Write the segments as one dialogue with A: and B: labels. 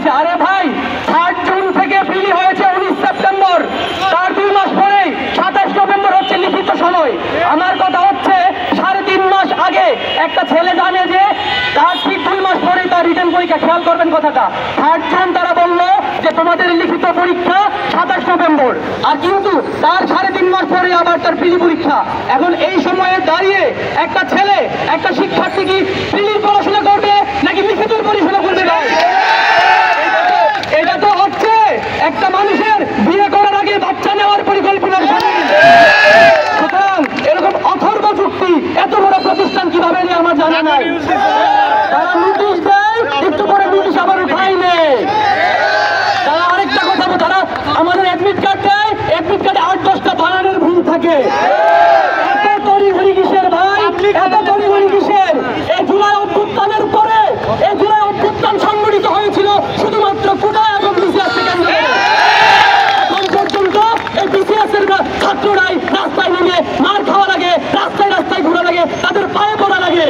A: হয়েছে। আরে ভাই, 3 জুন থেকে প্রিলি হয়েছে 19 সেপ্টেম্বর, তার 2 মাস পরে 27 নভেম্বর হচ্ছে লিখিত সময়। আমার কথা হচ্ছে 3.5 মাস আগে একটা ছেলে জানে যে তার ঠিক 2 মাস পরে তার রিটেন পরীক্ষা। খেয়াল করবেন কথাটা, 3 জুন তারা বললো যে তোমাদের লিখিত পরীক্ষা 27 নভেম্বর, আর কিন্তু তার 3.5 মাস পরে আবার তার প্রিলি পরীক্ষা। এখন এই সময়ে দাঁড়িয়ে একটা ছেলে, একটা শিক্ষার্থী কি প্রিলির পড়াশোনা করবে নাকি লিখিতের পড়াশোনা করবে? এটা তো হচ্ছে একটা মানুষের বিয়ে করার আগে বাচ্চা নেওয়ার পরিকল্পনা। সুতরাং এরকম অথর্ব চুক্তি এত বড় প্রতিষ্ঠান কিভাবে নিয়ে আমার জানা নাই। তারা নোটিশ দেয়, একটু পরে নোটিশ আবার উঠাই নেই। তারা আরেকটা কথা, তারা আমাদের অ্যাডমিট কার্ড দেয়, অ্যাডমিট কার্ডে 8-10টা বানানের ভুল থাকে। এত তড়িঘড়ি কিসের ভাই, এত তড়িঘড়ি কিসের? এই জুলাই অভ্যুত্থানের পরে, এই জুলাই অভ্যুত্থান সংগঠিত হয়েছিল শুধুমাত্র কোটায় এবং বিসিএসকে কেন্দ্র করে। এখন পর্যন্ত এই বিসিএসের ছাত্ররাই রাস্তায় নেমে মার খাওয়া লাগে, রাস্তায় রাস্তায় ঘোরা লাগে, তাদের পায়ে পড়া লাগে।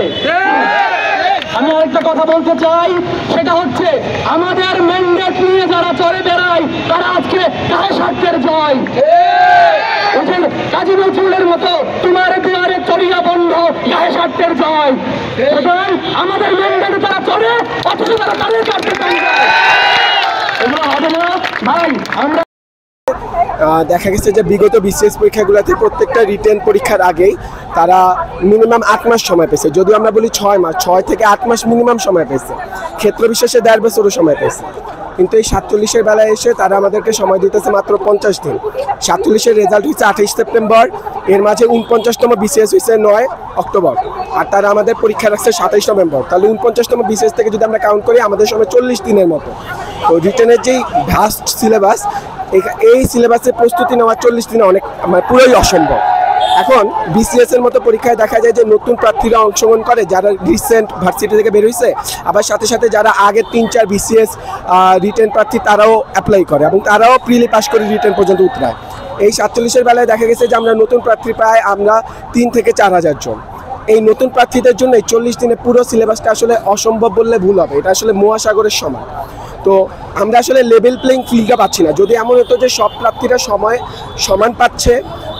A: আমি আরেকটা কথা বলতে চাই, সেটা হচ্ছে আমাদের ম্যান্ডেট নিয়ে যারা চলে বেড়ায় তারা আজকে গায়ে স্বার্থের জয়। কাজী নজরুলের মতো তোমার দুয়ারে চড়িয়া বন্ধ, গায়ে স্বার্থের জয়। আমাদের ম্যান্ডেট যারা চলে অথচ তারা তাদের কাছে এগুলো হবে না ভাই। আমরা
B: দেখা গেছে যে বিগত বিসিএস পরীক্ষাগুলোতে প্রত্যেকটা রিটেন পরীক্ষার আগেই তারা মিনিমাম 8 মাস সময় পেয়েছে। যদিও আমরা বলি 6 মাস, 6 থেকে 8 মাস মিনিমাম সময় পেয়েছে, ক্ষেত্র বিশেষে 1.5 বছরও সময় পেয়েছে। কিন্তু এই 47-এর বেলায় এসে তারা আমাদেরকে সময় দিতেছে মাত্র 50 দিন। 47-এর রেজাল্ট হয়েছে 28 সেপ্টেম্বর, এর মাঝে 49তম বিসিএস হয়েছে 9 অক্টোবর, আর তারা আমাদের পরীক্ষা রাখছে 27 নভেম্বর। তাহলে 49তম বিসিএস থেকে যদি আমরা কাউন্ট করি আমাদের সময় 40 দিনের মতো। তো রিটেনের যেই ভাস্ট সিলেবাস, এই সিলেবাসে প্রস্তুতি নেওয়া 40 দিনে অনেক পুরোই অসম্ভব। এখন বিসিএস এর মতো পরীক্ষায় দেখা যায় যে নতুন প্রার্থীরা অংশগ্রহণ করে যারা রিসেন্ট ভার্সিটি থেকে বের হয়েছে, আবার সাথে সাথে যারা আগের 3-4 বিসিএস রিটেন প্রার্থী তারাও অ্যাপ্লাই করে এবং তারাও প্রিলি পাস করে রিটেন পর্যন্ত উতরায়। এই 47-এর বেলায় দেখা গেছে যে আমরা নতুন প্রার্থী প্রায় আমরা 3 থেকে 4 হাজার জন। এই নতুন প্রার্থীদের জন্য এই 40 দিনে পুরো সিলেবাসটা আসলে অসম্ভব বললে ভুল হবে। এটা আসলে মহাসাগরের সমান। তো আমরা আসলে লেভেল প্লেইং ফিল্ডটা পাচ্ছি না। যদি এমন হতো যে সব প্রার্থীরা সময় সমান পাচ্ছে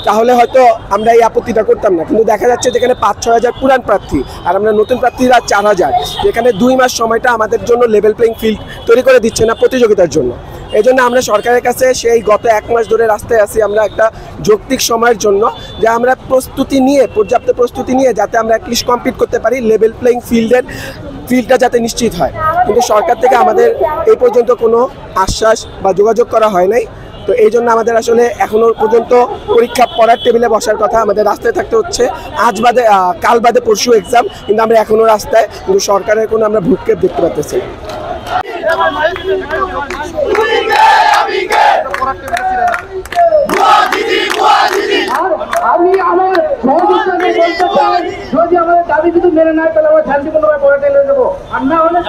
B: তাহলে হয়তো আমরা এই আপত্তিটা করতাম না। কিন্তু দেখা যাচ্ছে যেখানে 5-6 হাজার পুরান প্রার্থী আর আমরা নতুন প্রার্থীরা 4 হাজার, যেখানে 2 মাস সময়টা আমাদের জন্য লেভেল প্লেইং ফিল্ড তৈরি করে দিচ্ছে না প্রতিযোগিতার জন্য। এই জন্য আমরা সরকারের কাছে সেই গত 1 মাস ধরে রাস্তায় আছি আমরা একটা যৌক্তিক সময়ের জন্য, যে আমরা পর্যাপ্ত প্রস্তুতি নিয়ে যাতে আমরা অ্যাটলিস্ট কমপ্লিট করতে পারি, লেভেল প্লেইং ফিল্ডটা যাতে নিশ্চিত হয়। কিন্তু সরকার থেকে আমাদের এই পর্যন্ত কোনো আশ্বাস বা যোগাযোগ করা হয় নাই। তো এই জন্য আমাদের আসলে এখনো পর্যন্ত পরীক্ষা পড়ার টেবিলে বসার কথা, আমাদের রাস্তায় থাকতে হচ্ছে। কাল বাদে পরশু এক্সাম, কিন্তু আমরা এখনো রাস্তায়, কিন্তু সরকারের কোনো আমরা ভ্রুক্ষেপ দেখতে পাচ্ছি।
A: আমি আমার সহযোগিতাকে বলতে চাই, যদি আমাদের দাবি কিন্তু মেনে নেয় তাহলে আমরা শান্তিপূর্ণভাবে পড়াতে নিয়ে যাবো। আর না হলে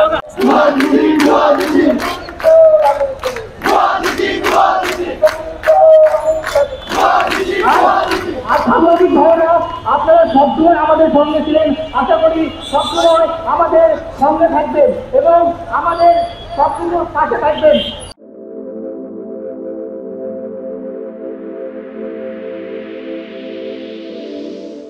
A: সাংবাদিক ভাইরা আপনারা সবসময় আমাদের সঙ্গে ছিলেন, আশা করি সবসময় আমাদের সঙ্গে থাকবেন এবং আমাদের সবসময় পাশে থাকবেন।